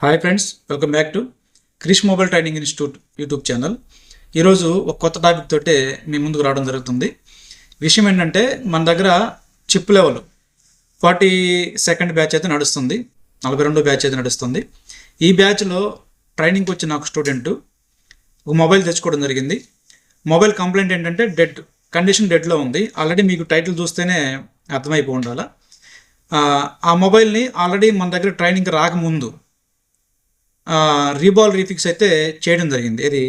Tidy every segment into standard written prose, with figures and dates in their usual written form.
Hi friends, welcome back to Krish mobile training institute YouTube channel. ఈరోజు ఒక కొత్త topic తోటే మీ ముందుకు రావడం జరుగుతుంది. విషయం ఏంటంటే, మన దగ్గర చిప్ లెవెల్ 42nd బ్యాచ్ అయితే నడుస్తుంది, 42వ బ్యాచ్ అయితే నడుస్తుంది. ఈ బ్యాచ్లో ట్రైనింగ్కి వచ్చిన ఒక స్టూడెంట్ ఒక మొబైల్ తెచ్చుకోవడం జరిగింది. మొబైల్ కంప్లైంట్ ఏంటంటే కండిషన్ డెడ్లో ఉంది. ఆల్రెడీ మీకు టైటిల్ చూస్తేనే అర్థమైపోయి ఉండాలి. ఆ మొబైల్ని ఆల్రెడీ మన దగ్గర ట్రైనింగ్కి రాకముందు రీబాల్ రీఫిక్స్ అయితే చేయడం జరిగింది. ఇది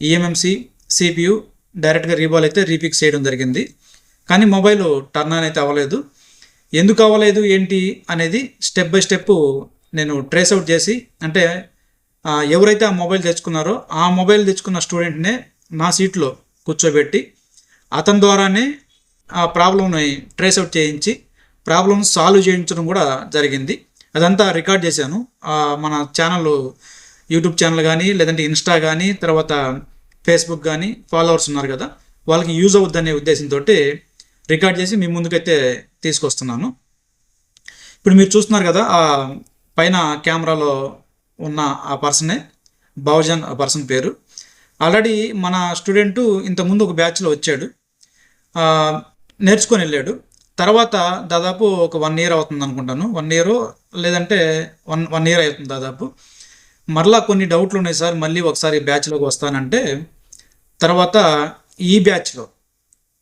ఈఎంఎంసి సిపియు డైరెక్ట్గా రీబాల్ అయితే రీఫిక్స్ చేయడం జరిగింది. కానీ మొబైల్ టర్న్ ఆన్ అయితే అవ్వలేదు. ఎందుకు అవ్వలేదు ఏంటి అనేది స్టెప్ బై స్టెప్ నేను ట్రేస్ అవుట్ చేసి, అంటే ఎవరైతే ఆ మొబైల్ తెచ్చుకున్నారో ఆ మొబైల్ తెచ్చుకున్న స్టూడెంట్నే నా సీట్లో కూర్చోబెట్టి అతని ద్వారానే ఆ ప్రాబ్లంని ట్రేస్ అవుట్ చేయించి ప్రాబ్లమ్ సాల్వ్ చేయించడం కూడా జరిగింది. అదంతా రికార్డ్ చేశాను. మన ఛానల్, యూట్యూబ్ ఛానల్ కానీ, లేదంటే ఇన్స్టా కానీ, తర్వాత ఫేస్బుక్ కానీ ఫాలోవర్స్ ఉన్నారు కదా, వాళ్ళకి యూజ్ అవుద్దనే ఉద్దేశంతో రికార్డ్ చేసి మీ ముందుకైతే తీసుకొస్తున్నాను. ఇప్పుడు మీరు చూస్తున్నారు కదా, ఆ పైన కెమెరాలో ఉన్న ఆ పర్సనే బావుజాన్, ఆ పర్సన్ పేరు. ఆల్రెడీ మన స్టూడెంటు ఇంతకుముందు ఒక బ్యాచ్లో వచ్చాడు, నేర్చుకొని వెళ్ళాడు. తర్వాత దాదాపు ఒక 1 year అవుతుంది అనుకుంటాను, 1 year లేదంటే 1 year అవుతుంది దాదాపు. మరలా కొన్ని డౌట్లు ఉన్నాయి సార్, మళ్ళీ ఒకసారి బ్యాచ్లోకి వస్తానంటే, తర్వాత ఈ బ్యాచ్లో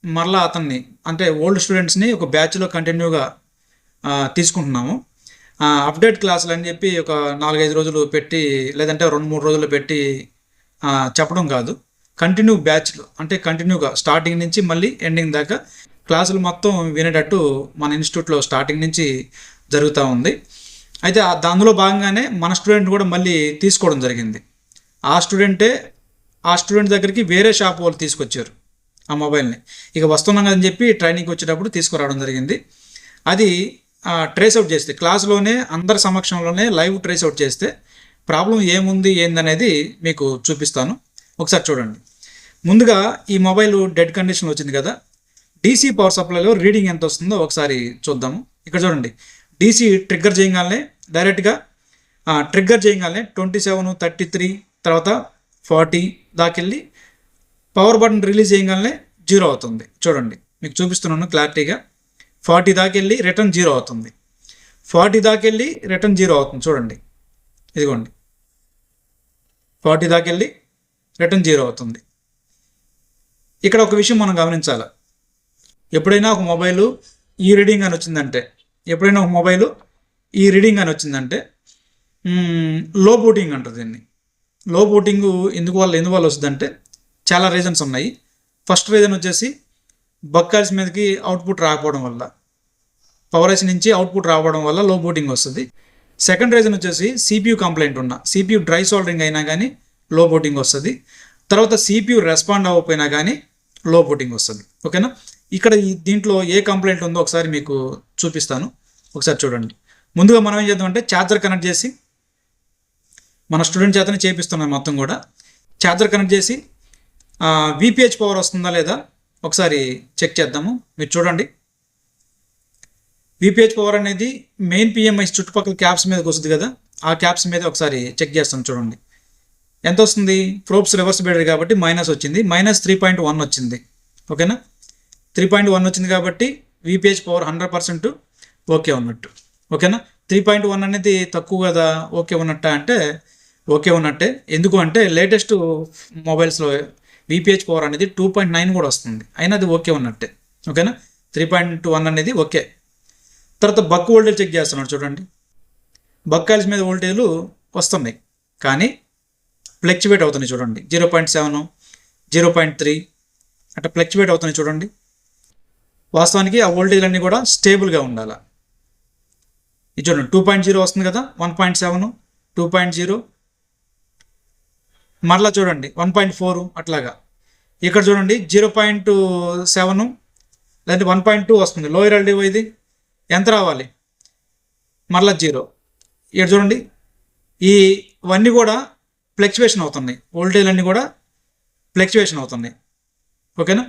మరలా అతన్ని, అంటే ఓల్డ్ స్టూడెంట్స్ని ఒక బ్యాచ్లో కంటిన్యూగా తీసుకుంటున్నాము. అప్డేట్ క్లాసులు అని చెప్పి ఒక 4-5 రోజులు పెట్టి, లేదంటే 2-3 రోజులు పెట్టి చెప్పడం కాదు, కంటిన్యూ బ్యాచ్లు, అంటే కంటిన్యూగా స్టార్టింగ్ నుంచి మళ్ళీ ఎండింగ్ దాకా క్లాసులు మొత్తం వినేటట్టు మన ఇన్స్టిట్యూట్లో స్టార్టింగ్ నుంచి జరుగుతూ ఉంది. అయితే అందులో భాగంగానే మన స్టూడెంట్ కూడా మళ్ళీ తీసుకోవడం జరిగింది. ఆ స్టూడెంట్ దగ్గరికి వేరే షాప్ వాళ్ళు తీసుకొచ్చారు ఆ మొబైల్ని. ఇక వస్తున్నాం అని చెప్పి ట్రైనింగ్కి వచ్చేటప్పుడు తీసుకురావడం జరిగింది. అది ట్రేస్ అవుట్ చేస్తే, క్లాసులోనే అందరి సమక్షంలోనే లైవ్ ట్రేస్ అవుట్ చేస్తే ప్రాబ్లం ఏముంది ఏందనేది మీకు చూపిస్తాను. ఒకసారి చూడండి. ముందుగా ఈ మొబైల్ డెడ్ కండిషన్లో వచ్చింది కదా, డీసీ పవర్ సప్లైలో రీడింగ్ ఎంత వస్తుందో ఒకసారి చూద్దాము. ఇక్కడ చూడండి, డీసీ ట్రిగ్గర్ చేయగానే డైరెక్ట్గా ట్రిగ్గర్ చేయగానే 27, 33, తర్వాత 40 దాకెళ్ళి పవర్ బటన్ రిలీజ్ చేయగానే 0 అవుతుంది. చూడండి, మీకు చూపిస్తున్నాను క్లారిటీగా. 40 దాకెళ్ళి రిటర్న్ 0 అవుతుంది. 40 దాకెళ్ళి రిటర్న్ 0 అవుతుంది. చూడండి, ఇదిగోండి, 40 దాకెళ్ళి రిటర్న్ 0 అవుతుంది. ఇక్కడ ఒక విషయం మనం గమనించాలి. ఎప్పుడైనా ఒక మొబైలు ఈ రీడింగ్ అని వచ్చిందంటే, లో బూటింగ్ అంటారు దీన్ని. లో బూటింగ్ ఎందువల్ల వస్తుందంటే చాలా రీజన్స్ ఉన్నాయి. ఫస్ట్ రీజన్ వచ్చేసి బక్కాల్స్ మీదకి అవుట్పుట్ రాకపోవడం వల్ల, పవర్ ఐసి నుంచి అవుట్పుట్ రావడం వల్ల లో బూటింగ్ వస్తుంది. సెకండ్ రీజన్ వచ్చేసి సిపియు కంప్లైంట్ ఉన్న, సిపియు డ్రై సోల్డరింగ్ అయినా కానీ లో బూటింగ్ వస్తుంది. తర్వాత సిపియు రెస్పాండ్ అవ్వకపోయినా కానీ లో బూటింగ్ వస్తుంది. ఓకేనా? ఇక్కడ దీంట్లో ఏ కంప్లైంట్ ఉందో ఒకసారి మీకు చూపిస్తాను, ఒకసారి చూడండి. ముందుగా మనం ఏం చేద్దామంటే, ఛార్జర్ కనెక్ట్ చేసి, మన స్టూడెంట్ చేతనే చేపిస్తున్నాం మొత్తం కూడా. ఛార్జర్ కనెక్ట్ చేసి విపిహెచ్ పవర్ వస్తుందా లేదా ఒకసారి చెక్ చేద్దాము. మీరు చూడండి, విపిహెచ్ పవర్ అనేది మెయిన్ పిఎంఐ చుట్టుపక్కల క్యాప్స్ మీదకి వస్తుంది కదా, ఆ క్యాప్స్ మీద ఒకసారి చెక్ చేస్తాం. చూడండి ఎంత వస్తుంది. ప్రోబ్స్ రివర్స్ బ్యాటరీ కాబట్టి మైనస్ వచ్చింది, -3.1 వచ్చింది. ఓకేనా? 3.1 వచ్చింది కాబట్టి విపిహెచ్ పవర్ 100% ఓకే ఉన్నట్టు. ఓకేనా? 3.1 అనేది తక్కువ కదా, ఓకే ఉన్నట్ట అంటే ఓకే ఉన్నట్టే. ఎందుకు అంటే లేటెస్ట్ మొబైల్స్లో విపిహెచ్ పవర్ అనేది 2.9 కూడా వస్తుంది, అయినా అది ఓకే ఉన్నట్టే. ఓకేనా? 3.1 అనేది ఓకే. తర్వాత బక్ వోల్టేజ్ చెక్ చేస్తున్నాడు. చూడండి, బక్ కాయిల్స్ మీద వోల్టేజ్లు వస్తున్నాయి కానీ ఫ్లక్చువేట్ అవుతున్నాయి. చూడండి, 0.7, 0.3 అట్లా ఫ్లక్చువేట్ అవుతున్నాయి. చూడండి, వాస్తవానికి ఆ వోల్టేజ్లన్నీ కూడా స్టేబుల్గా ఉండాలి. ఇది చూడండి, 2.0 వస్తుంది కదా, 1.7, 2.0, మరలా చూడండి 1.4 అట్లాగా. ఇక్కడ చూడండి 0.7 లేదంటే 1.2 వస్తుంది. లోయర్ ఎల్డిఓ ఇది ఎంత రావాలి, మరలా 0. ఇక్కడ చూడండి, ఇవన్నీ కూడా ఫ్లక్చువేషన్ అవుతున్నాయి, వోల్టేజ్లన్నీ కూడా ఫ్లక్చువేషన్ అవుతున్నాయి. ఓకేనా?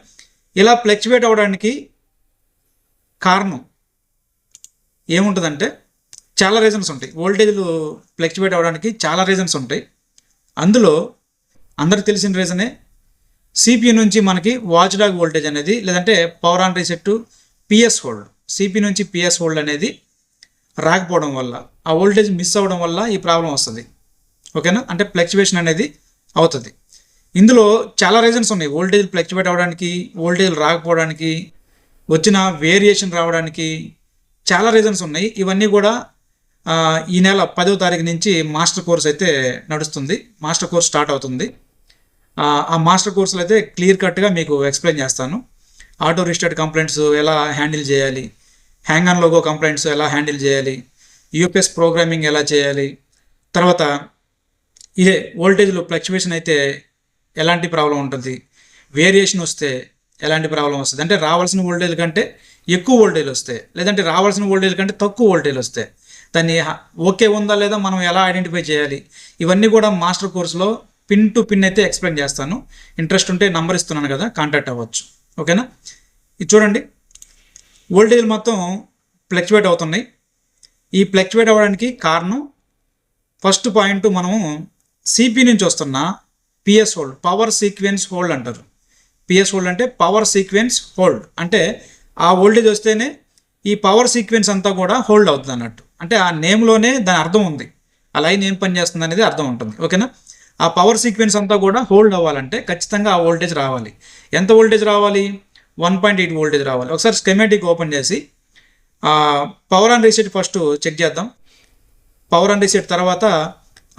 ఇలా ఫ్లక్చువేట్ అవ్వడానికి కారణం ఏముంటుందంటే, చాలా రీజన్స్ ఉంటాయి. వోల్టేజ్లు ఫ్లక్చువేట్ అవ్వడానికి చాలా రీజన్స్ ఉంటాయి. అందులో అందరికి తెలిసిన రీజనే సిపియు నుంచి మనకి వాచ్ డాగ్ వోల్టేజ్ అనేది, లేదంటే power on reset PS hold, CP నుంచి పిఎస్ హోల్డ్ అనేది రాకపోవడం వల్ల, ఆ వోల్టేజ్ మిస్ అవ్వడం వల్ల ఈ ప్రాబ్లం వస్తుంది. ఓకేనా, అంటే ఫ్లక్చువేషన్ అనేది అవుతుంది. ఇందులో చాలా రీజన్స్ ఉన్నాయి. వోల్టేజ్ ఫ్లక్చువేట్ అవ్వడానికి, వోల్టేజ్ రాకపోవడానికి, వచ్చిన వేరియేషన్ రావడానికి చాలా రీజన్స్ ఉన్నాయి. ఇవన్నీ కూడా ఈ నెల 10వ తారీఖు నుంచి మాస్టర్ కోర్స్ అయితే నడుస్తుంది. మాస్టర్ కోర్స్ స్టార్ట్ అవుతుంది. ఆ మాస్టర్ కోర్సులో అయితే క్లియర్ కట్గా మీకు ఎక్స్ప్లెయిన్ చేస్తాను. ఆటో రీస్టార్ట్ కంప్లైంట్స్ ఎలా హ్యాండిల్ చేయాలి, హ్యాంగ్ ఆన్ లోగో కంప్లైంట్స్ ఎలా హ్యాండిల్ చేయాలి, యూపీఎస్ ప్రోగ్రామింగ్ ఎలా చేయాలి, తర్వాత ఇదే వోల్టేజ్లో ఫ్లక్చువేషన్ అయితే ఎలాంటి ప్రాబ్లం ఉంటుంది, వేరియేషన్ వస్తే ఎలాంటి ప్రాబ్లం వస్తుంది, అంటే రావాల్సిన వోల్టేజ్ కంటే ఎక్కువ వోల్టేజ్ వస్తే, లేదంటే రావాల్సిన వోల్టేజ్ కంటే తక్కువ వోల్టేజ్ వస్తే దాన్ని ఓకే ఉందా లేదా మనం ఎలా ఐడెంటిఫై చేయాలి, ఇవన్నీ కూడా మాస్టర్ కోర్సులో పిన్ టు పిన్ అయితే ఎక్స్ప్లెయిన్ చేస్తాను. ఇంట్రెస్ట్ ఉంటే నంబర్ ఇస్తున్నాను కదా, కాంటాక్ట్ అవ్వచ్చు. ఓకేనా, ఇది చూడండి, వోల్టేజ్ మొత్తం ఫ్లక్చువేట్ అవుతున్నాయి. ఈ ఫ్లక్చువేట్ అవ్వడానికి కారణం ఫస్ట్ పాయింట్, మనము సిపి నుంచి వస్తున్న PS hold, power sequence hold అంటారు. పిఎస్ హోల్డ్ అంటే పవర్ సీక్వెన్స్ హోల్డ్, అంటే ఆ వోల్టేజ్ వస్తేనే ఈ పవర్ సీక్వెన్స్ అంతా కూడా హోల్డ్ అవుతుంది అన్నట్టు. అంటే ఆ నేమ్లోనే దాని అర్థం ఉంది, ఆ లైన్ ఏం పని చేస్తుంది అనేది అర్థం ఉంటుంది. ఓకేనా, ఆ పవర్ సీక్వెన్స్ అంతా కూడా హోల్డ్ అవ్వాలంటే ఖచ్చితంగా ఆ వోల్టేజ్ రావాలి. ఎంత వోల్టేజ్ రావాలి? 1.8 వోల్టేజ్ రావాలి. ఒకసారి స్కెమాటిక్ ఓపెన్ చేసి power on reset first check చేద్దాం. పవర్ ఆన్ రీసెట్ తర్వాత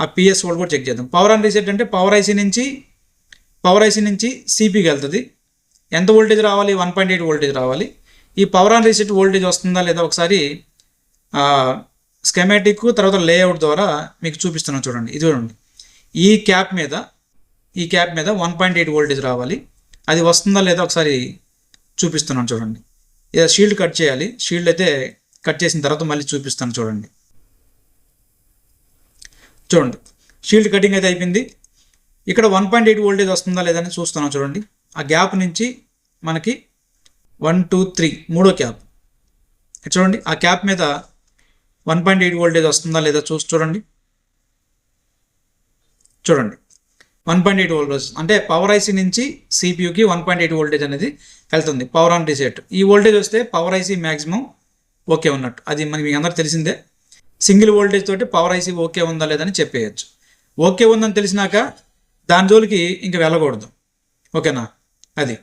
ఆ పిఎస్ హోల్డ్ కూడా చెక్ చేద్దాం. పవర్ ఆన్ రీసెట్ అంటే పవర్ ఐసీ నుంచి సిపికి వెళ్తుంది. ఎంత వోల్టేజ్ రావాలి? 1.8 వోల్టేజ్ రావాలి. ఈ పవర్ ఆన్ రీసెట్ వోల్టేజ్ వస్తుందా లేదా ఒకసారి స్కెమాటిక్ తర్వాత లేఅవుట్ ద్వారా మీకు చూపిస్తున్నాను. చూడండి, ఇది చూడండి, ఈ క్యాప్ మీద 1.8 వోల్టేజ్ రావాలి. అది వస్తుందా లేదా ఒకసారి చూపిస్తున్నాను. చూడండి, ఇక షీల్డ్ కట్ చేయాలి. షీల్డ్ అయితే కట్ చేసిన తర్వాత మళ్ళీ చూపిస్తాను. చూడండి, షీల్డ్ కటింగ్ అయితే అయిపోయింది. ఇక్కడ 1.8 వోల్టేజ్ వస్తుందా లేదని చూస్తున్నాం. చూడండి, ఆ గ్యాప్ నుంచి మనకి 1 2 3 మూడో క్యాప్ చూడండి, ఆ క్యాప్ మీద 1.8 వోల్టేజ్ వస్తుందా లేదా చూడండి 1.8 వోల్టేజ్ అంటే పవర్ ఐసీ నుంచి సిపియుకి 1.8 వోల్టేజ్ అనేది వెళ్తుంది. పవర్ ఆన్ రీసెట్ ఈ వోల్టేజ్ వస్తే పవర్ ఐసీ మ్యాక్సిమం ఓకే ఉన్నట్టు. అది మనకి మీకు అందరూ తెలిసిందే. సింగిల్ వోల్టేజ్ తోటి పవర్ ఐసీ ఓకే ఉందా లేదని చెప్పేయచ్చు. ఓకే ఉందని తెలిసినాక దాని జోలికి ఇంక వెళ్ళకూడదు. ఓకేనా, అది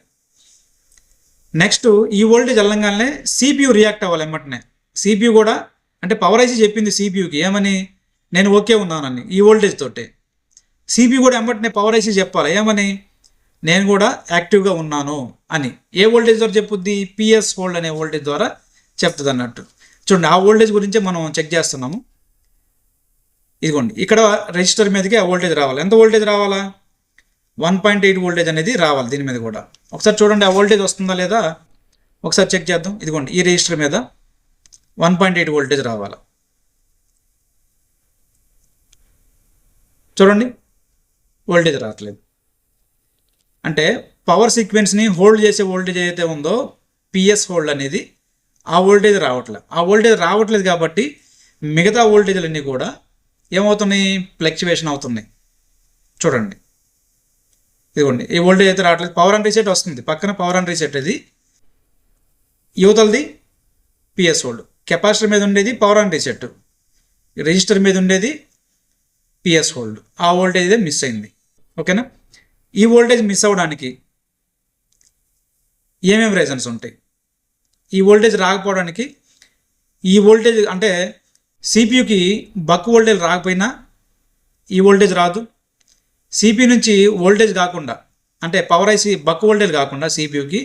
నెక్స్ట్ ఈ వోల్టేజ్ వెళ్ళంగానే సిపియు రియాక్ట్ అవ్వాలి ఎమ్మటనే. సిపియు కూడా అంటే పవర్ ఐసీ చెప్పింది సిపియుకి ఏమని, నేను ఓకే ఉన్నానని ఈ వోల్టేజ్ తోటే. సిపియు కూడా ఎమ్మటనే పవర్ ఐసీ చెప్పాలి ఏమని, నేను కూడా యాక్టివ్గా ఉన్నాను అని. ఏ వోల్టేజ్ ద్వారా చెప్పుద్ది? పిఎస్ హోల్డ్ అనే వోల్టేజ్ ద్వారా చెప్తుంది అన్నట్టు. చూడండి, ఆ వోల్టేజ్ గురించే మనం చెక్ చేస్తున్నాము. ఇదిగోండి, ఇక్కడ రెజిస్టర్ మీదకి ఆ వోల్టేజ్ రావాలి. ఎంత వోల్టేజ్ రావాలా? 1.8 వోల్టేజ్ అనేది రావాలి. దీని మీద కూడా ఒకసారి చూడండి, ఆ వోల్టేజ్ వస్తుందా లేదా ఒకసారి చెక్ చేద్దాం. ఇదిగోండి, ఈ రెజిస్టర్ మీద 1.8 వోల్టేజ్ రావాలి. చూడండి, వోల్టేజ్ రావట్లేదు. అంటే పవర్ సీక్వెన్స్ని హోల్డ్ చేసే వోల్టేజ్ ఏదైతే ఉందో పిఎస్ హోల్డ్ అనేది, ఆ వోల్టేజ్ రావట్లేదు కాబట్టి మిగతా వోల్టేజ్లన్నీ కూడా ఏమవుతున్నాయి? ఫ్లక్చువేషన్ అవుతున్నాయి. చూడండి, ఇదిగోండి, ఈ వోల్టేజ్ అయితే రావట్లేదు. పవర్ ఆన్ రీసెట్ వస్తుంది, పక్కన పవర్ ఆన్ రీసెట్ ఇది, యువతలది పిఎస్ హోల్డ్. కెపాసిటర్ మీద ఉండేది పవర్ ఆన్ రీసెట్, రిజిస్టర్ మీద ఉండేది పిఎస్ హోల్డ్. ఆ వోల్టేజ్ అయితే మిస్ అయింది. ఓకేనా, ఈ వోల్టేజ్ మిస్ అవ్వడానికి ఏమేమి రీజన్స్ ఉంటాయి? ఈ వోల్టేజ్ రాకపోవడానికి, ఈ వోల్టేజ్ అంటే సిపియుకి బక్ వోల్టేజ్ రాకపోయినా ఈ వోల్టేజ్ రాదు. సిపియు నుంచి వోల్టేజ్ కాకుండా అంటే పవర్ ఐసీ బక్ వోల్టేజ్ కాకుండా సిపియుకి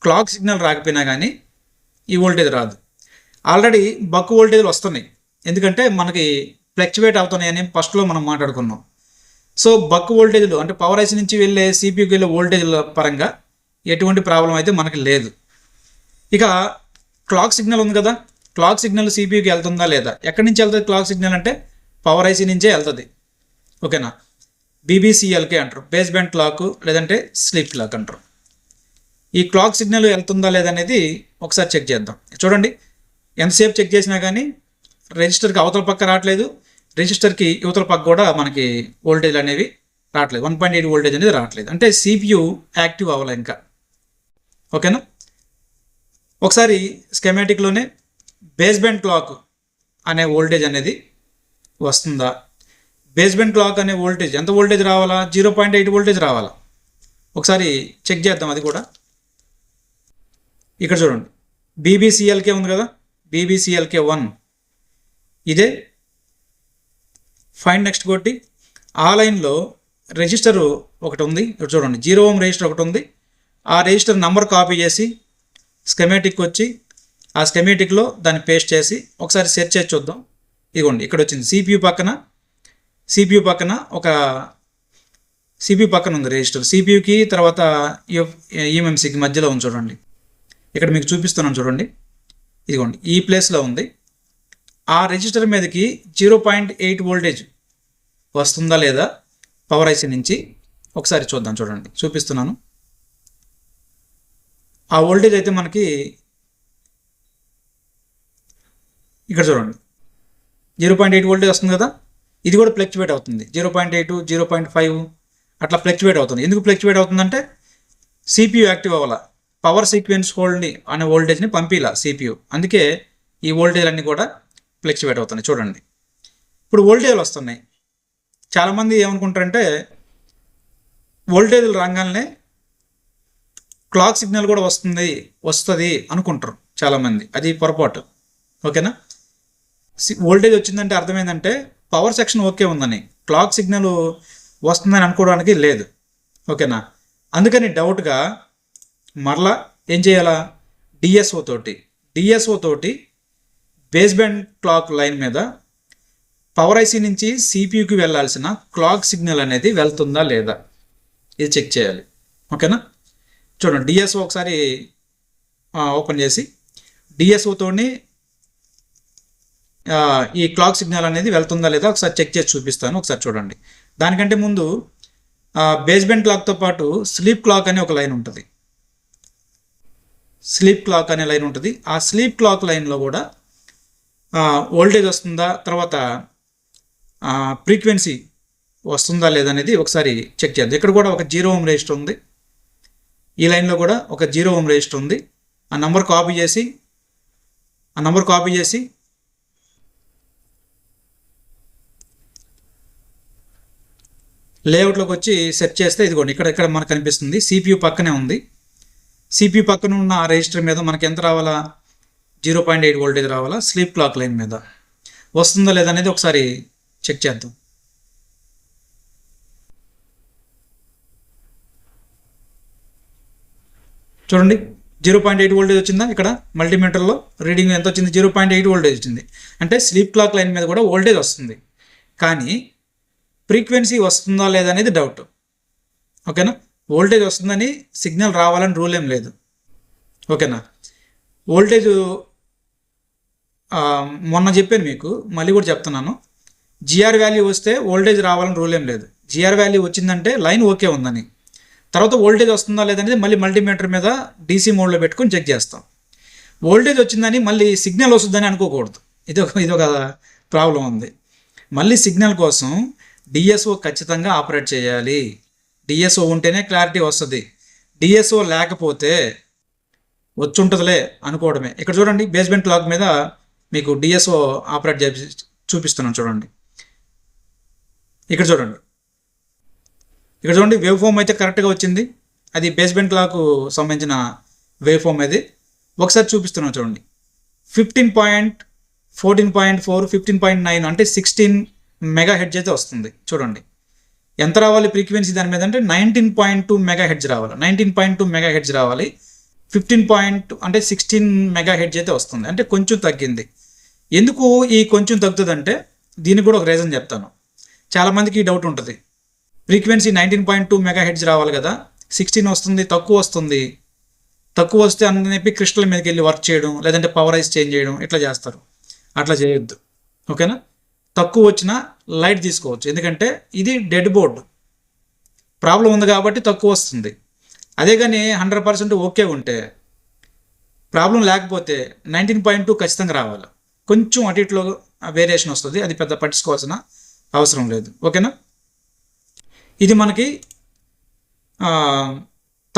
క్లాక్ సిగ్నల్ రాకపోయినా కానీ ఈ వోల్టేజ్ రాదు. ఆల్రెడీ బక్ వోల్టేజ్లు వస్తున్నాయి, ఎందుకంటే మనకి ఫ్లక్చువేట్ అవుతున్నాయని ఫస్ట్లో మనం మాట్లాడుకున్నాం. సో బక్ వోల్టేజ్లు అంటే పవర్ ఐసీ నుంచి వెళ్ళే సిపియుకి వెళ్ళే వోల్టేజ్ల పరంగా ఎటువంటి ప్రాబ్లం అయితే మనకి లేదు. ఇక క్లాక్ సిగ్నల్ ఉంది కదా, క్లాక్ సిగ్నల్ సిపియుకి వెళ్తుందా లేదా? ఎక్కడి నుంచి వెళ్తుంది క్లాక్ సిగ్నల్ అంటే పవర్ ఐసీ నుంచే వెళ్తుంది. ఓకేనా, బీబీసీఎల్కే అంటారు, బేస్ బ్యాండ్ క్లాక్ లేదంటే స్లీప్ క్లాక్ అంటారు. ఈ క్లాక్ సిగ్నల్ వెళ్తుందా లేదనేది ఒకసారి చెక్ చేద్దాం. చూడండి, ఎంతసేపు చెక్ చేసినా కానీ రిజిస్టర్కి అవతల పక్క రావట్లేదు, రిజిస్టర్కి యువతల పక్క కూడా మనకి వోల్టేజ్ అనేవి రావట్లేదు, 1.8 వోల్టేజ్ అనేది రావట్లేదు. అంటే CPU యాక్టివ్ అవ్వాలి ఇంకా. ఓకేనా. ఒకసారి స్కెమాటిక్లోనే బేస్బ్యాండ్ క్లాక్ అనే వోల్టేజ్ అనేది వస్తుందా, బేస్బ్యాండ్ క్లాక్ అనే వోల్టేజ్ ఎంత వోల్టేజ్ రావాలా, 0.8 వోల్టేజ్ రావాలా, ఒకసారి చెక్ చేద్దాం అది కూడా. ఇక్కడ చూడండి BBCLK ఉంది కదా, BBCLK1 ఇదే. ఫైండ్ నెక్స్ట్ కొట్టి ఆ లైన్లో రిజిస్టర్ ఒకటి ఉంది, ఇక్కడ చూడండి 0 ohm రెజిస్టర్ ఒకటి ఉంది. ఆ రిజిస్టర్ నంబర్ కాపీ చేసి స్కెమాటిక్ వచ్చి ఆ స్కెమాటిక్లో దాన్ని పేస్ట్ చేసి ఒకసారి సెర్చ్ చేసి చూద్దాం. ఇదిగోండి ఇక్కడ వచ్చింది CPU పక్కన ఒక CPU పక్కన ఉంది రిజిస్టర్. CPUకి తర్వాత EMMCకి మధ్యలో ఉంది చూడండి. ఇక్కడ మీకు చూపిస్తున్నాను చూడండి, ఇదిగోండి ఈ ప్లేస్లో ఉంది. ఆ రిజిస్టర్ మీదకి 0.8 వోల్టేజ్ వస్తుందా లేదా పవర్ ఐసీ నుంచి ఒకసారి చూద్దాం. చూడండి చూపిస్తున్నాను. ఆ వోల్టేజ్ అయితే మనకి ఇక్కడ చూడండి 0.8 వోల్టేజ్ వస్తుంది కదా. ఇది కూడా ఫ్లక్చువేట్ అవుతుంది, 0.8 0.5 అట్లా ఫ్లక్చువేట్ అవుతుంది. ఎందుకు ఫ్లక్చువేట్ అవుతుందంటే CPU యాక్టివ్ అవ్వాల, పవర్ సీక్వెన్స్ హోల్డ్ని అనే వోల్టేజ్ని పంపిలా CPU, అందుకే ఈ వోల్టేజ్ అన్నీ కూడా ఫ్లక్చువేట్ అవుతున్నాయి. చూడండి ఇప్పుడు వోల్టేజ్లు వస్తున్నాయి. చాలామంది ఏమనుకుంటారంటే వోల్టేజ్లు రాగానే క్లాక్ సిగ్నల్ కూడా వస్తుంది అనుకుంటారు చాలామంది, అది పొరపాటు. ఓకేనా. వోల్టేజ్ వచ్చిందంటే అర్థమైందంటే పవర్ సెక్షన్ ఓకే ఉందని, క్లాక్ సిగ్నల్ వస్తుందని అనుకోవడానికి లేదు. ఓకేనా. అందుకని డౌట్గా మరలా ఏం చేయాలా, డిఎస్ఓ తోటి బేస్బ్యాండ్ క్లాక్ లైన్ మీద పవర్ ఐసీ నుంచి CPUకి వెళ్ళాల్సిన క్లాక్ సిగ్నల్ అనేది వెళ్తుందా లేదా ఇది చెక్ చేయాలి. ఓకేనా. చూడండి డిఎస్ఓ ఒకసారి ఓపెన్ చేసి డిఎస్ఓతోని ఈ క్లాక్ సిగ్నల్ అనేది వెళ్తుందా లేదా ఒకసారి చెక్ చేసి చూపిస్తాను. ఒకసారి చూడండి. దానికంటే ముందు బేస్బ్యాండ్ క్లాక్తో పాటు స్లీప్ క్లాక్ అనే ఒక లైన్ ఉంటుంది, ఆ స్లీప్ క్లాక్ లైన్లో కూడా వోల్టేజ్ వస్తుందా, తర్వాత ఫ్రీక్వెన్సీ వస్తుందా లేదనేది ఒకసారి చెక్ చేద్దాం. ఇక్కడ కూడా ఒక 0 ohm రెజిస్టర్ ఉంది, ఈ లైన్లో కూడా ఒక 0 ohm రెజిస్టర్ ఉంది. ఆ నంబర్ కాపీ చేసి లేఅవుట్లోకి వచ్చి సెర్చ్ చేస్తే ఇదిగోండి ఇక్కడ మనకు కనిపిస్తుంది. CPU పక్కనే ఉంది. CPU పక్కన ఉన్న ఆ రెజిస్టర్ మీద మనకి ఎంత రావాలా, 0.8 వోల్టేజ్ రావాలా, స్లీప్ క్లాక్ లైన్ మీద వస్తుందా లేదా అనేది ఒకసారి చెక్ చేద్దాం. చూడండి 0.8 వోల్టేజ్ వచ్చిందా. ఇక్కడ మల్టీమీటర్లో రీడింగ్ ఎంత వచ్చింది, 0.8 వోల్టేజ్ వచ్చింది. అంటే స్లీప్ క్లాక్ లైన్ మీద కూడా వోల్టేజ్ వస్తుంది, కానీ ఫ్రీక్వెన్సీ వస్తుందా లేదా అనేది డౌట్. ఓకేనా. వోల్టేజ్ వస్తుందని సిగ్నల్ రావాలని రూల్ ఏం లేదు. ఓకేనా. వోల్టేజ్ మొన్న చెప్పాను మీకు, మళ్ళీ కూడా చెప్తున్నాను, GR వాల్యూ వస్తే వోల్టేజ్ రావాలని రూల్ ఏం లేదు. GR వాల్యూ వచ్చిందంటే లైన్ ఓకే ఉందని, తర్వాత వోల్టేజ్ వస్తుందా లేదనేది మళ్ళీ మల్టీమీటర్ మీద DC మోడ్లో పెట్టుకొని చెక్ చేస్తాం. వోల్టేజ్ వచ్చిందని మళ్ళీ సిగ్నల్ వస్తుందని అనుకోకూడదు, ఇదొక ప్రాబ్లం ఉంది. మళ్ళీ సిగ్నల్ కోసం DSO ఖచ్చితంగా ఆపరేట్ చేయాలి. DSO ఉంటేనే క్లారిటీ వస్తుంది. DSO లేకపోతే వచ్చుంటుందిలే అనుకోవడమే. ఇక్కడ చూడండి బేస్బ్యాండ్ క్లాక్ మీద మీకు DSO ఆపరేట్ చేసి చూపిస్తున్నాను. చూడండి ఇక్కడ చూడండి వేవ్ ఫామ్ అయితే కరెక్ట్గా వచ్చింది. అది బేస్బ్యాండ్ క్లాక్ సంబంధించిన వేవ్ ఫామ్ అది. ఒకసారి చూపిస్తున్నాను చూడండి. 15.14.4 15.9 అంటే 16 మెగాహెర్ట్జ్ అయితే వస్తుంది. చూడండి ఎంత రావాలి ఫ్రీక్వెన్సీ దాని మీద అంటే 19.2 మెగాహెర్ట్జ్ రావాలి. 19.2 మెగాహెర్ట్జ్ రావాలి. 15 అంటే 16 మెగాహెర్ట్జ్ అయితే వస్తుంది, అంటే కొంచెం తగ్గింది. ఎందుకు ఈ కొంచెం తగ్గుతుందంటే దీనికి కూడా ఒక రీజన్ చెప్తాను. చాలామందికి ఈ డౌట్ ఉంటుంది, ఫ్రీక్వెన్సీ 19.2 మెగాహెర్ట్జ్ రావాలి కదా, 16 వస్తుంది, తక్కువ వస్తే అని చెప్పి క్రిస్టల్ మీదకి వెళ్ళి వర్క్ చేయడం, లేదంటే పవర్ ఐస్ చేంజ్ చేయడం ఇట్లా చేస్తారు. అట్లా చేయొద్దు. ఓకేనా. తక్కువ వచ్చినా లైట్ తీసుకోవచ్చు, ఎందుకంటే ఇది డెడ్ బోర్డు ప్రాబ్లం ఉంది కాబట్టి తక్కువ వస్తుంది. అదే కానీ 100% ఓకే ఉంటే, ప్రాబ్లం లేకపోతే 19.2 ఖచ్చితంగా రావాలి. కొంచెం అటు ఇట్లో వేరియేషన్ వస్తుంది, అది పెద్ద పట్టించుకోవాల్సిన అవసరం లేదు. ఓకేనా, ఇది మనకి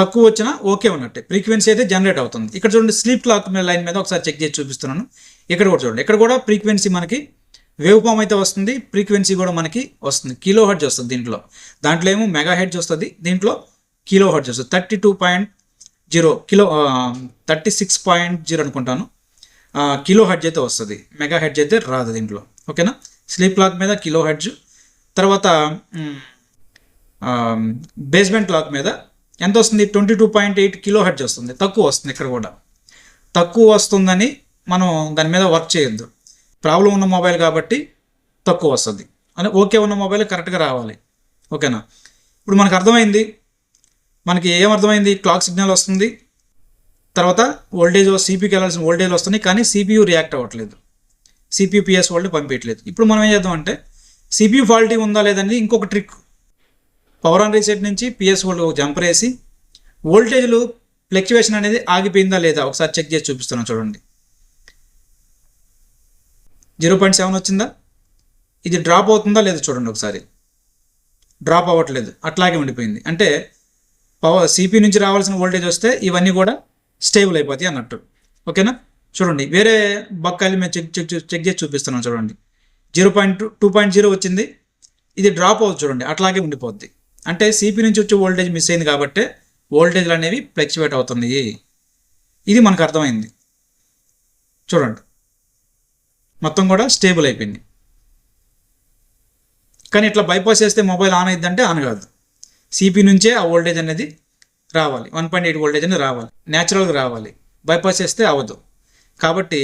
తక్కువ వచ్చినా ఓకే ఉన్నట్టే, ఫ్రీక్వెన్సీ అయితే జనరేట్ అవుతుంది. ఇక్కడ చూడండి స్లీప్ క్లాక్ లైన్ మీద ఒకసారి చెక్ చేసి చూపిస్తున్నాను. ఇక్కడ కూడా చూడండి, ఇక్కడ కూడా ఫ్రీక్వెన్సీ మనకి వేవ్ ఫామ్ అయితే వస్తుంది, ఫ్రీక్వెన్సీ కూడా మనకి వస్తుంది, కిలో హెర్ట్జ్ వస్తుంది. దాంట్లో ఏమో మెగా హెర్ట్జ్ వస్తుంది, దీంట్లో కిలో హెర్ట్జ్ వస్తుంది. 32.0 కిలో 36.0 అనుకుంటాను కిలో హెర్ట్జ్ అయితే వస్తుంది, మెగా హెర్ట్జ్ అయితే రాదు దీంట్లో. ఓకేనా, స్లీప్ క్లాక్ మీద కిలో హెర్ట్జ్, తర్వాత బేస్మెంట్ క్లాక్ మీద ఎంత వస్తుంది, 22.8 కిలో హెర్ట్జ్ వస్తుంది, తక్కువ వస్తుంది. ఇక్కడ కూడా తక్కువ వస్తుందని మనం దాని మీద వర్క్ చేయొద్దు, ప్రాబ్లం ఉన్న మొబైల్ కాబట్టి తక్కువ వస్తుంది అని, ఓకే ఉన్న మొబైల్ కరెక్ట్గా రావాలి. ఓకేనా, ఇప్పుడు మనకు అర్థమైంది, మనకి ఏమర్థమైంది, క్లాక్ సిగ్నల్ వస్తుంది, తర్వాత వోల్టేజ్ సిపియూకి వెళ్ళాల్సిన వోల్టేజ్ వస్తుంది, కానీ సిపియూ రియాక్ట్ అవ్వట్లేదు, సిపియూ పిఎస్ వోల్టేజ్ పంపించట్లేదు. ఇప్పుడు మనం ఏం చేద్దాం అంటే సిపియూ ఫాల్టీ ఉందా లేదని ఇంకొక ట్రిక్, పవర్ ఆన్ రీసెట్ నుంచి పిఎస్ వోల్టేజ్ జంపర్ వేసి వోల్టేజ్లు ఫ్లక్చువేషన్ అనేది ఆగిపోయిందా లేదా ఒకసారి చెక్ చేసి చూపిస్తున్నాం చూడండి. 0.7 వచ్చిందా, ఇది డ్రాప్ అవుతుందా లేదా చూడండి ఒకసారి, డ్రాప్ అవ్వట్లేదు, అట్లాగే ఉండిపోయింది. అంటే పవర్ సిపి నుంచి రావాల్సిన వోల్టేజ్ వస్తే ఇవన్నీ కూడా స్టేబుల్ అయిపోతాయి అన్నట్టు. ఓకేనా, చూడండి వేరే బక్కాయలు మేము చెక్ చేసి చూపిస్తున్నాం చూడండి. 2.0 వచ్చింది, ఇది డ్రాప్ అవుతుంది చూడండి, అట్లాగే ఉండిపోద్ది. అంటే సిపి నుంచి వచ్చే వోల్టేజ్ మిస్ అయింది కాబట్టి వోల్టేజ్లు అనేవి ఫ్లక్చువేట్ అవుతున్నాయి. ఇది మనకు అర్థమైంది చూడండి, మొత్తం కూడా స్టేబుల్ అయిపోయింది. కానీ ఇట్లా బైపాస్ చేస్తే మొబైల్ ఆన్ అయిద్దంటే ఆన్ కాదు, సిపి నుంచే ఆ వోల్టేజ్ అనేది రావాలి, 1.8 వోల్టేజ్ అనేది రావాలి, న్యాచురల్గా రావాలి, బైపాస్ చేస్తే అవ్వదు. కాబట్టి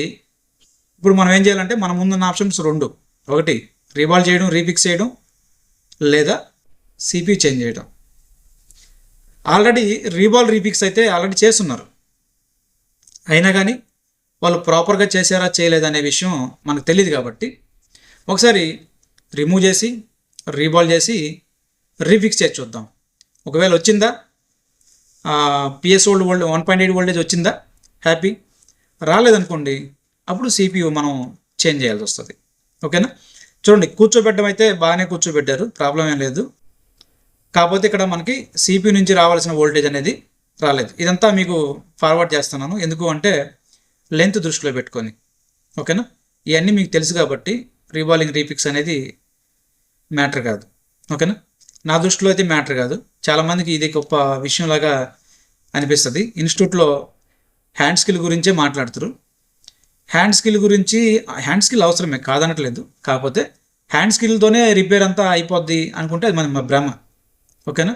ఇప్పుడు మనం ఏం చేయాలంటే మన ముందున్న ఆప్షన్స్ రెండు, ఒకటి రీబాల్ చేయడం, రీఫిక్స్ చేయడం, లేదా సిపి చేంజ్ చేయడం. ఆల్రెడీ రీబాల్ రీఫిక్స్ అయితే ఆల్రెడీ చేస్తున్నారు, అయినా కానీ వాళ్ళు ప్రాపర్గా చేశారా చేయలేదా అనే విషయం మనకు తెలియదు. కాబట్టి ఒకసారి రిమూవ్ చేసి రీబాల్ చేసి రీఫిక్స్ చేసి చూద్దాం. ఒకవేళ వచ్చిందా, పిఎస్ వోల్టేజ్ 1.8 వోల్టేజ్ వచ్చిందా, హ్యాపీ. రాలేదనుకోండి అప్పుడు సిపియు మనం చేంజ్ చేయాల్సి వస్తుంది. ఓకేనా, చూడండి కూర్చోబెట్టడం అయితే బాగానే కూర్చోబెట్టారు, ప్రాబ్లం ఏం లేదు. కాకపోతే ఇక్కడ మనకి సిపి నుంచి రావాల్సిన వోల్టేజ్ అనేది రాలేదు. ఇదంతా మీకు ఫార్వర్డ్ చేస్తున్నాను, ఎందుకు అంటే లెంత్ దృష్టిలో పెట్టుకొని. ఓకేనా, ఇవన్నీ మీకు తెలుసు కాబట్టి రీబాలింగ్ రీఫిక్స్ అనేది మ్యాటర్ కాదు. ఓకేనా, నా దృష్టిలో అయితే మ్యాటర్ కాదు, చాలామందికి ఇది గొప్ప విషయంలాగా అనిపిస్తుంది. ఇన్స్టిట్యూట్లో హ్యాండ్ స్కిల్ గురించే మాట్లాడుతారు. హ్యాండ్ స్కిల్ గురించి, హ్యాండ్ స్కిల్ అవసరమే కాదనట్లేదు, కాకపోతే హ్యాండ్ స్కిల్తోనే రిపేర్ అంతా అయిపోద్ది అనుకుంటే అది మన భ్రమ. ఓకేనా,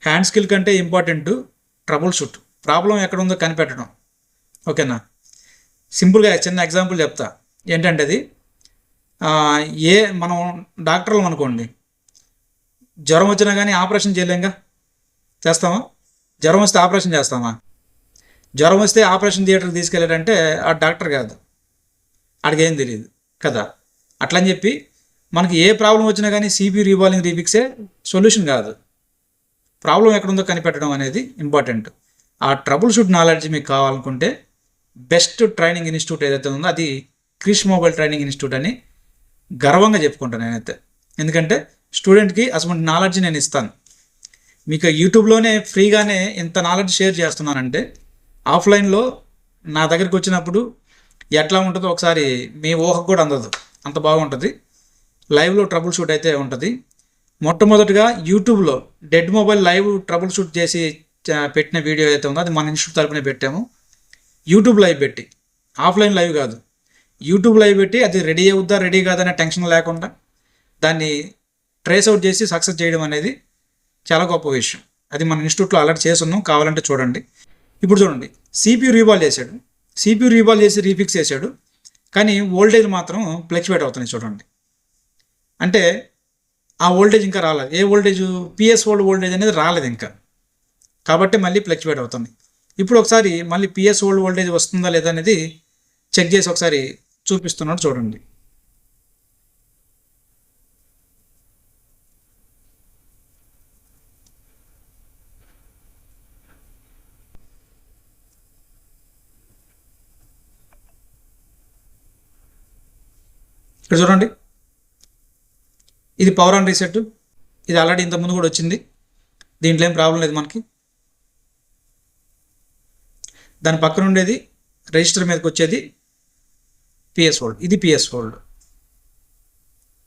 హ్యాండ్ స్కిల్ కంటే ఇంపార్టెంట్ ట్రబుల్ షూట్, ప్రాబ్లం ఎక్కడ ఉందో కనిపెట్టడం. ఓకేనా, సింపుల్గా చిన్న ఎగ్జాంపుల్ చెప్తా. ఏంటంటే అది మనం డాక్టర్లు అనుకోండి, జ్వరం వచ్చినా కానీ ఆపరేషన్ చేయలేంగా, చేస్తామా? జ్వరం వస్తే ఆపరేషన్ చేస్తామా? జ్వరం వస్తే ఆపరేషన్ థియేటర్కి తీసుకెళ్ళాడంటే ఆ డాక్టర్ కాదు, ఆడికి ఏం తెలియదు కదా. అట్లని చెప్పి మనకి ఏ ప్రాబ్లం వచ్చినా కానీ సిపి రీబాలింగ్ రీఫిక్సే సొల్యూషన్ కాదు, ప్రాబ్లం ఎక్కడుందో కనిపెట్టడం అనేది ఇంపార్టెంట్. ఆ ట్రబుల్ షూట్ నాలెడ్జ్ మీకు కావాలనుకుంటే బెస్ట్ ట్రైనింగ్ ఇన్స్టిట్యూట్ ఏదైతే ఉందో అది క్రిష్ మొబైల్ ట్రైనింగ్ ఇన్స్టిట్యూట్ అని గర్వంగా చెప్పుకుంటాను నేనైతే. ఎందుకంటే స్టూడెంట్కి అసలు నాలెడ్జ్ నేను ఇస్తాను. మీకు యూట్యూబ్లోనే ఫ్రీగానే ఇంత నాలెడ్జ్ షేర్ చేస్తున్నానంటే ఆఫ్లైన్లో నా దగ్గరికి వచ్చినప్పుడు ఎట్లా ఉంటుందో ఒకసారి మీ ఊహకు కూడా అందదు, అంత బాగుంటుంది. లైవ్లో ట్రబుల్ షూట్ అయితే ఉంటుంది. మొట్టమొదటిగా యూట్యూబ్లో dead mobile live trouble shoot చేసి పెట్టిన వీడియో అయితే ఉందో అది మన ఇన్స్టిట్యూట్ తరపునే పెట్టాము. యూట్యూబ్ లైవ్ పెట్టి, ఆఫ్లైన్ లైవ్ కాదు, యూట్యూబ్ లైవ్ పెట్టి అది రెడీ అవుద్దా రెడీ కాదనే టెన్షన్ లేకుండా దాన్ని ట్రేస్ అవుట్ చేసి సక్సెస్ చేయడం అనేది చాలా గొప్ప విషయం. అది మన ఇన్స్టిట్యూట్లో అలర్ట్ చేస్తున్నాం, కావాలంటే చూడండి. ఇప్పుడు చూడండి, సిపియు రీబాల్ చేశాడు, సిపియు రీబాల్ చేసి రీఫిక్స్ చేశాడు, కానీ వోల్టేజ్ మాత్రం ఫ్లక్చువేట్ అవుతున్నాయి చూడండి. అంటే ఆ వోల్టేజ్ ఇంకా రాలేదు, ఏ వోల్టేజ్, పిఎస్ వోల్టేజ్ అనేది రాలేదు ఇంకా, కాబట్టి మళ్ళీ ఫ్లక్చువేట్ అవుతుంది. ఇప్పుడు ఒకసారి మళ్ళీ పిఎస్ వోల్టేజ్ వస్తుందా లేదా అనేది చెక్ చేసి ఒకసారి చూపిస్తున్నాడు చూడండి. ఇక్కడ చూడండి, ఇది పవర్ ఆన్ రీసెట్. ఇది ఆల్రెడీ ఇంతకుముందు కూడా వచ్చింది, దీంట్లో ఏం ప్రాబ్లం లేదు మనకి. దాని పక్కన ఉండేది రిజిస్టర్ మీదకి వచ్చేది పిఎస్ హోల్డ్. ఇది పిఎస్ హోల్డ్.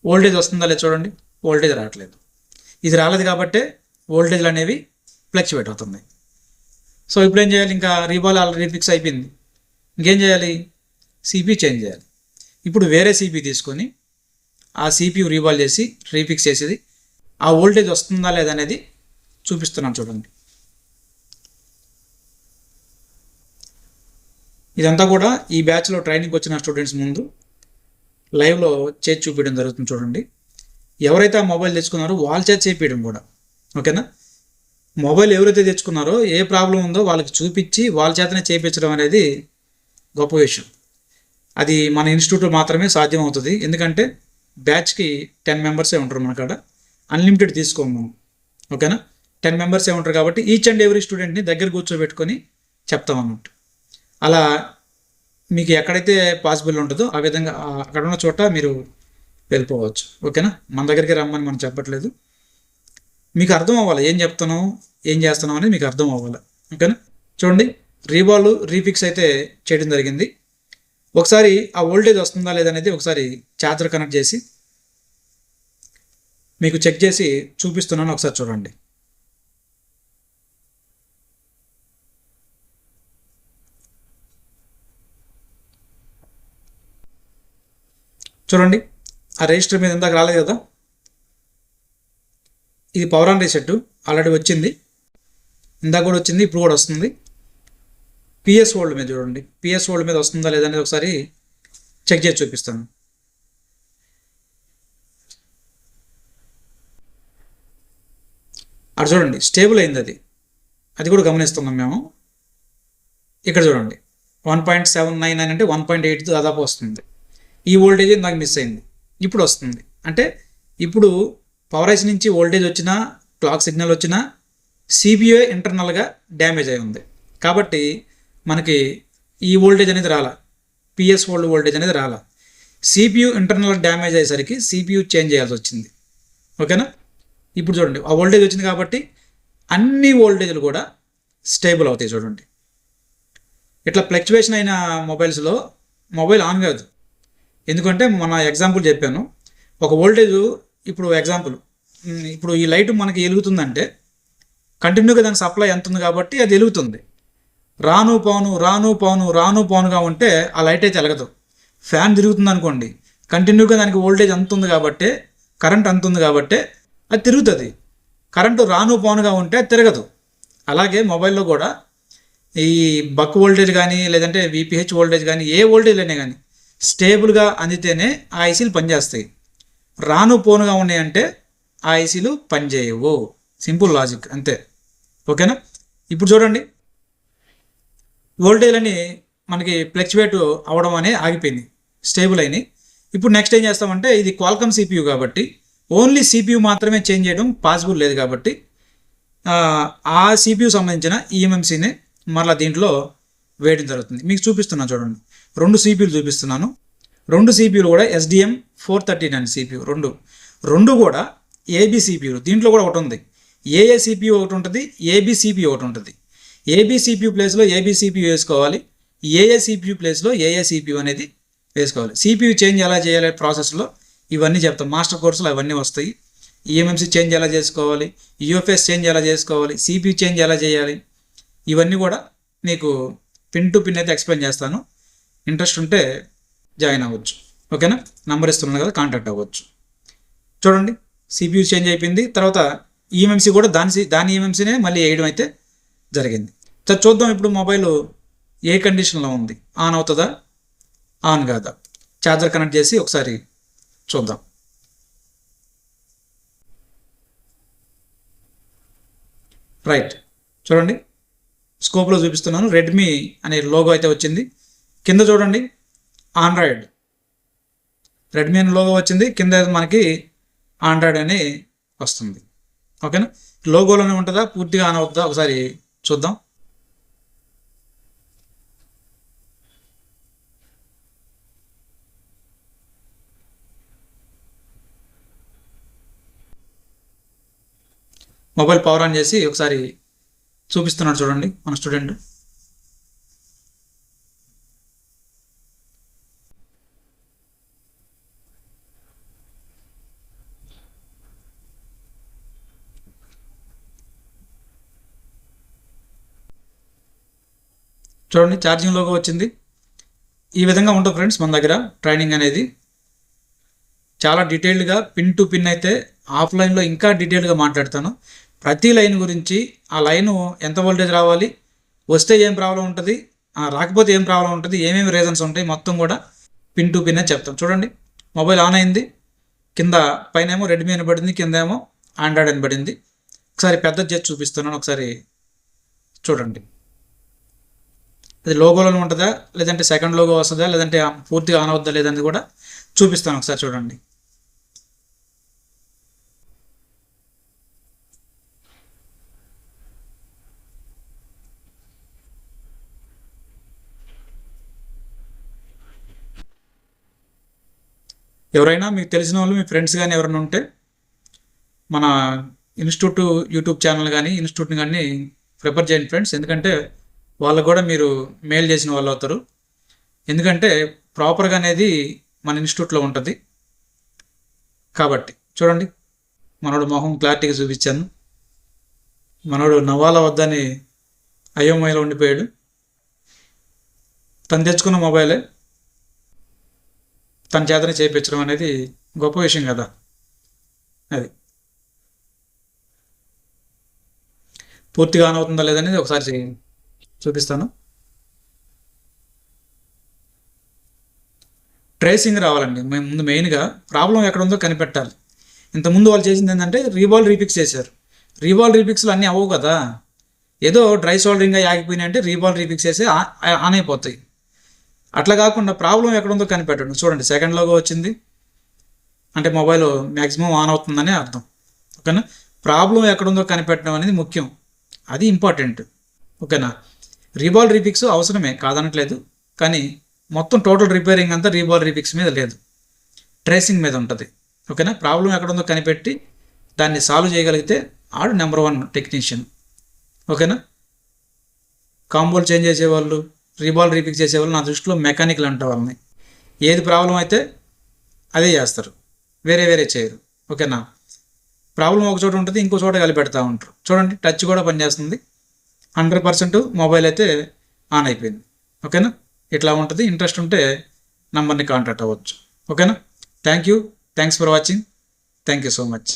వోల్టేజ్ వస్తుందా లేదు చూడండి, వోల్టేజ్ రావట్లేదు. ఇది రాలేదు కాబట్టే వోల్టేజ్లు అనేవి ఫ్లక్చువేట్ అవుతున్నాయి. సో ఇప్పుడు ఏం చేయాలి, ఇంకా రీబాల్ ఆల్రెడీ ఫిక్స్ అయిపోయింది, ఇంకేం చేయాలి, సిపి చేంజ్ చేయాలి. ఇప్పుడు వేరే సిపి తీసుకొని ఆ సిపియు రీబాల్ చేసి రీఫిక్స్ చేసేది ఆ వోల్టేజ్ వస్తుందా లేదా అనేది చూపిస్తున్నాను చూడండి. ఇదంతా కూడా ఈ బ్యాచ్లో ట్రైనింగ్ వచ్చిన స్టూడెంట్స్ ముందు లైవ్లో చేసి చూపించడం జరుగుతుంది చూడండి. ఎవరైతే ఆ మొబైల్ తెచ్చుకున్నారో వాళ్ళ చేతి చేపించడం కూడా, ఓకేనా. మొబైల్ ఎవరైతే తెచ్చుకున్నారో ఏ ప్రాబ్లం ఉందో వాళ్ళకి చూపించి వాళ్ళ చేతనే చేయించడం అనేది గొప్ప విషయం. అది మన ఇన్స్టిట్యూట్లో మాత్రమే సాధ్యం అవుతుంది. ఎందుకంటే బ్యాచ్కి 10 మెంబర్సే ఉంటారు మన కాడ, అన్లిమిటెడ్ తీసుకోము మనం, ఓకేనా. 10 మెంబర్సే ఉంటారు కాబట్టి ఈచ్ అండ్ ఎవ్రీ స్టూడెంట్ని దగ్గర కూర్చోబెట్టుకొని చెప్తాం అన్నట్టు. అలా మీకు ఎక్కడైతే పాసిబుల్ ఉంటుందో ఆ విధంగా అక్కడ ఉన్న చోట మీరు వెళ్ళిపోవచ్చు, ఓకేనా. మన దగ్గరికి రమ్మని మనం చెప్పట్లేదు, మీకు అర్థం అవ్వాలి ఏం చెప్తున్నాం ఏం చేస్తున్నాం అనేది మీకు అర్థం అవ్వాలి, ఓకేనా. చూడండి, రీబాల్ రీఫిక్స్ అయితే చేయడం జరిగింది. ఒకసారి ఆ వోల్టేజ్ వస్తుందా లేదనేది ఒకసారి ఛార్జర్ కనెక్ట్ చేసి మీకు చెక్ చేసి చూపిస్తున్నాను, ఒకసారి చూడండి. చూడండి, ఆ రిజిస్టర్ మీద ఇందాక రాలేదు కదా, ఇది పవర్ ఆన్ రీసెట్ ఆల్రెడీ వచ్చింది, ఇందాక కూడా వచ్చింది, ఇప్పుడు కూడా వస్తుంది. పిఎస్ హోల్డ్ మీద చూడండి, పిఎస్ హోల్డ్ మీద వస్తుందా లేదనేది ఒకసారి చెక్ చేసి చూపిస్తాను. అటు చూడండి, స్టేబుల్ అయింది అది, అది కూడా గమనిస్తున్నాం మేము. ఇక్కడ చూడండి 1.799 అంటే 1.8 దాదాపు వస్తుంది. ఈ వోల్టేజ్ నాకు మిస్ అయింది, ఇప్పుడు వస్తుంది. అంటే ఇప్పుడు పవర్ ఐసి నుంచి వోల్టేజ్ వచ్చినా క్లాక్ సిగ్నల్ వచ్చినా సిపియు ఇంటర్నల్గా డ్యామేజ్ అయి ఉంది కాబట్టి మనకి ఈ వోల్టేజ్ అనేది రాలా, పిఎస్ హోల్డ్ వోల్టేజ్ అనేది రాలా. సిపియు ఇంటర్నల్ డ్యామేజ్ అయ్యేసరికి సిపియు చేంజ్ చేయాల్సి వచ్చింది, ఓకేనా. ఇప్పుడు చూడండి, ఆ వోల్టేజ్ వచ్చింది కాబట్టి అన్ని వోల్టేజ్లు కూడా స్టేబుల్ అవుతాయి. చూడండి, ఇట్లా ఫ్లక్చువేషన్ అయిన మొబైల్స్లో మొబైల్ ఆన్ కాదు. ఎందుకంటే మన ఎగ్జాంపుల్ చెప్పాను, ఒక వోల్టేజ్ ఇప్పుడు ఎగ్జాంపుల్, ఇప్పుడు ఈ లైట్ మనకి వెలుగుతుందంటే కంటిన్యూగా దాని సప్లై ఎంత ఉంది కాబట్టి అది వెలుగుతుంది. రాను పౌనుగా ఉంటే ఆ లైట్ అయితే వెలగదు. ఫ్యాన్ తిరుగుతుంది అనుకోండి, కంటిన్యూగా దానికి వోల్టేజ్ అంత ఉంది కాబట్టి, కరెంట్ అంత ఉంది కాబట్టి అది తిరుగుతుంది. కరెంటు రాను పౌనుగా ఉంటే అది తిరగదు. అలాగే మొబైల్లో కూడా ఈ బక్ వోల్టేజ్ కానీ లేదంటే విపిహెచ్ వోల్టేజ్ కానీ ఏ వోల్టేజ్ అయినా కానీ స్టేబుల్గా అందితేనే ఆ ఐసీలు పనిచేస్తాయి. రాను పోనుగా ఉన్నాయంటే ఆ ఐసీలు పనిచేయవు. సింపుల్ లాజిక్ అంతే, ఓకేనా. ఇప్పుడు చూడండి, వోల్టేజ్లని మనకి ఫ్లక్చువేట్ అవ్వడం అనే ఆగిపోయింది, స్టేబుల్ అయినాయి. ఇప్పుడు నెక్స్ట్ ఏం చేస్తామంటే, ఇది క్వాల్కమ్ సిపియు కాబట్టి ఓన్లీ సిపియు మాత్రమే చేంజ్ చేయడం పాసిబుల్ లేదు కాబట్టి ఆ సిపియు సంబంధించిన ఈఎంఎంసీని మరలా దీంట్లో వేయడం జరుగుతుంది. మీకు చూపిస్తున్నాను చూడండి, 2 సిపియులు చూపిస్తున్నాను. 2 సిపియులు కూడా SDM 439 సిపియు, రెండు కూడా ఏబీ సిపియులు. దీంట్లో కూడా ఒకటి ఉంది, ఏఏ సిపియు ఒకటి ఉంటుంది, ఏబీ సిపియు ఒకటి ఉంటుంది. ఏబీ సిపియు ప్లేస్లో ఏబీ సిపియు వేసుకోవాలి, ఏఏ సిపియు ప్లేస్లో ఏఏ సిపియు అనేది వేసుకోవాలి. సిపియు చేంజ్ ఎలా చేయాలి ప్రాసెస్లో ఇవన్నీ చెప్తాం, మాస్టర్ కోర్సులో అవన్నీ వస్తాయి. ఈఎంఎంసీ చేంజ్ ఎలా చేసుకోవాలి, యూఎఫ్ఎస్ చేంజ్ ఎలా చేసుకోవాలి, సిపియు చేంజ్ ఎలా చేయాలి, ఇవన్నీ కూడా మీకు పిన్ టు పిన్ అయితే ఎక్స్ప్లెయిన్ చేస్తాను. ఇంట్రెస్ట్ ఉంటే జాయిన్ అవ్వచ్చు, ఓకేనా. నంబర్ ఇస్తున్నాను కదా, కాంటాక్ట్ అవ్వచ్చు. చూడండి, సిపియు చేంజ్ అయిపోయింది. తర్వాత ఈఎంఎంసీ కూడా దాని ఈఎంఎంసీనే మళ్ళీ వేయడం అయితే జరిగింది. చూద్దాం ఇప్పుడు మొబైల్ ఏ కండిషన్లో ఉంది, ఆన్ అవుతుందా ఆన్ కాదా. ఛార్జర్ కనెక్ట్ చేసి ఒకసారి చూద్దాం. రైట్, చూడండి, స్కోప్లో చూపిస్తున్నాను. రెడ్మీ అనే లోగో అయితే వచ్చింది. కింద చూడండి, ఆండ్రాయిడ్ రెడ్మీ అనే లోగో వచ్చింది, కింద మనకి ఆండ్రాయిడ్ అని వస్తుంది, ఓకేనా. లోగోలోనే ఉంటుందా, పూర్తిగా ఆన్ అవుతుందా ఒకసారి చూద్దాం. మొబైల్ పవర్ ఆన్ చేసి ఒకసారి చూపిస్తున్నాడు చూడండి మన స్టూడెంట్. చూడండి ఛార్జింగ్ లోగో వచ్చింది. ఈ విధంగా ఉంటుంది ఫ్రెండ్స్ మన దగ్గర ట్రైనింగ్ అనేది. చాలా డీటెయిల్డ్గా పిన్ టు పిన్ అయితే ఆఫ్లైన్లో ఇంకా డీటెయిల్గా మాట్లాడతాను. ప్రతి లైన్ గురించి, ఆ లైను ఎంత వోల్టేజ్ రావాలి, వస్తే ఏం ప్రాబ్లం ఉంటుంది, రాకపోతే ఏం ప్రాబ్లం ఉంటుంది, ఏమేమి రీజన్స్ ఉంటాయి, మొత్తం కూడా పిన్ టు పిన్ చెప్తాం. చూడండి మొబైల్ ఆన్ అయింది, కింద పైన ఏమో రెడ్మీ అని పడింది, కింద ఏమో ఆండ్రాయిడ్ అని పడింది. ఒకసారి పెద్ద చేసి చూపిస్తున్నాను, ఒకసారి చూడండి. అది లోగోలోనే ఉంటుందా, లేదంటే సెకండ్ లోగో వస్తుందా, లేదంటే పూర్తిగా ఆన్ అవుద్దా లేదని కూడా చూపిస్తాను, ఒకసారి చూడండి. ఎవరైనా మీకు తెలిసిన వాళ్ళు, మీ ఫ్రెండ్స్ కానీ ఎవరైనా ఉంటే మన ఇన్స్టిట్యూట్ యూట్యూబ్ ఛానల్ కానీ ఇన్స్టిట్యూట్ని కానీ ప్రిఫర్ చేయండి ఫ్రెండ్స్. ఎందుకంటే వాళ్ళకు కూడా మీరు మెయిల్ చేసిన వాళ్ళు అవుతారు. ఎందుకంటే ప్రాపర్గా అనేది మన ఇన్స్టిట్యూట్లో ఉంటుంది కాబట్టి. చూడండి మనోడు మొహం క్లారిటీగా చూపించాను. మనోడు నవ్వాలా వద్దని అయోమయలో ఉండిపోయాడు. తను తెచ్చుకున్న మొబైలే తన చేతనే చేయించడం అనేది గొప్ప విషయం కదా. అది పూర్తిగా ఆన్ అవుతుందా లేదనేది ఒకసారి చూపిస్తాను. ట్రేసింగ్ రావాలండి. ముందు మెయిన్గా ప్రాబ్లం ఎక్కడ ఉందో కనిపెట్టాలి. ఇంతకుముందు వాళ్ళు చేసింది ఏంటంటే రీబాల్ రీపిక్స్ చేశారు. రీబాల్ రీపిక్స్లు అన్నీ అవ్వవు కదా, ఏదో డ్రై సోల్డరింగ్గా ఆగిపోయినాయి అంటే రీబాల్ రీపిక్స్ చేసి ఆన్ అయిపోతాయి. అట్లా కాకుండా ప్రాబ్లం ఎక్కడ ఉందో కనిపెట్టండి. చూడండి సెకండ్ లోగో వచ్చింది అంటే మొబైల్ మ్యాక్సిమం ఆన్ అవుతుందని అర్థం. ఓకేనా, ప్రాబ్లం ఎక్కడుందో కనిపెట్టడం అనేది ముఖ్యం, అది ఇంపార్టెంట్. ఓకేనా, రీబాల్ రీపిక్స్ అవసరమే కాదనట్లేదు, కానీ మొత్తం టోటల్ రిపేరింగ్ అంతా రీబాల్ రీపిక్స్ మీద లేదు, ట్రేసింగ్ మీద ఉంటుంది. ఓకేనా, ప్రాబ్లం ఎక్కడుందో కనిపెట్టి దాన్ని సాల్వ్ చేయగలిగితే ఆడు నెంబర్ 1 టెక్నీషియన్. ఓకేనా, కాంబోలు చేంజ్ చేసేవాళ్ళు, రీబాల్ రీపిక్స్ చేసేవాళ్ళు నా దృష్టిలో మెకానికల్ అంటే వాళ్ళని. ఏది ప్రాబ్లం అయితే అదే చేస్తారు, వేరే వేరే చేయరు. ఓకేనా, ప్రాబ్లం ఒక చోట ఉంటుంది, ఇంకో చోట కలిపెడతా ఉంటారు. చూడండి టచ్ కూడా పనిచేస్తుంది, 100% మొబైల్ అయితే ఆన్ అయిపోయింది. ఓకేనా, ఇట్లా ఉంటుంది. ఇంట్రెస్ట్ ఉంటే నంబర్ని కాంటాక్ట్ అవ్వచ్చు. ఓకేనా, thanks for watching. Thank you so much.